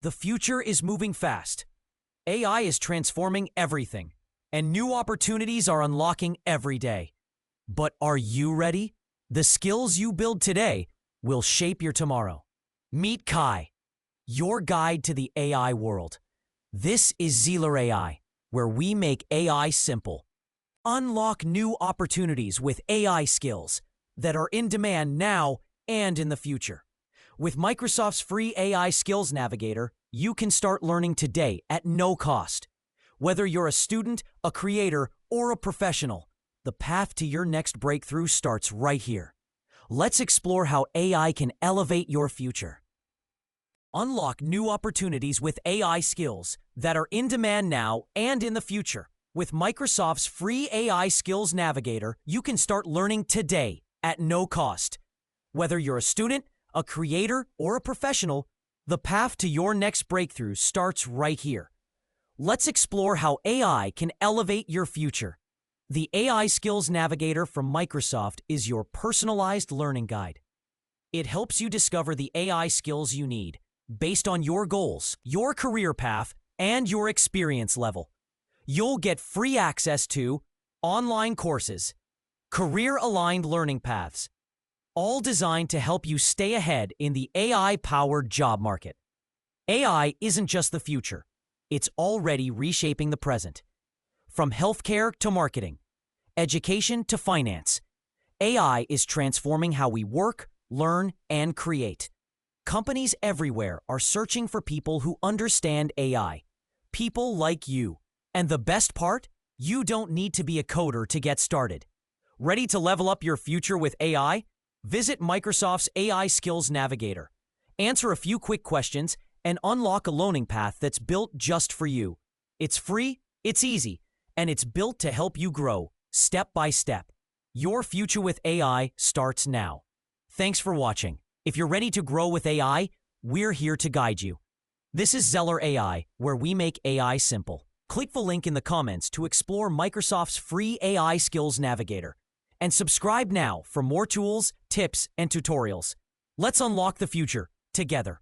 The future is moving fast. AI is transforming everything, and new opportunities are unlocking every day. But are you ready? The skills you build today will shape your tomorrow. Meet Kai, your guide to the AI world. This is XelorAI, where we make AI simple. Unlock new opportunities with AI skills that are in demand now and in the future. With Microsoft's free AI Skills Navigator, you can start learning today at no cost. Whether you're a student, a creator, or a professional, the path to your next breakthrough starts right here. Let's explore how AI can elevate your future. Unlock new opportunities with AI skills that are in demand now and in the future. With Microsoft's free AI Skills Navigator, you can start learning today at no cost. Whether you're a student, a creator, or a professional, the path to your next breakthrough starts right here. Let's explore how AI can elevate your future. The AI Skills Navigator from Microsoft is your personalized learning guide. It helps you discover the AI skills you need based on your goals, your career path, and your experience level. You'll get free access to online courses, career-aligned learning paths, all designed to help you stay ahead in the AI-powered job market. AI isn't just the future. It's already reshaping the present. From healthcare to marketing, education to finance, AI is transforming how we work, learn, and create. Companies everywhere are searching for people who understand AI. People like you. And the best part? You don't need to be a coder to get started. Ready to level up your future with AI? Visit Microsoft's AI Skills Navigator. Answer a few quick questions and unlock a learning path that's built just for you. It's free, it's easy, and it's built to help you grow, step by step. Your future with AI starts now. Thanks for watching. If you're ready to grow with AI, we're here to guide you. This is XelorAI, where we make AI simple. Click the link in the comments to explore Microsoft's free AI Skills Navigator. And subscribe now for more tools, tips, and tutorials. Let's unlock the future together.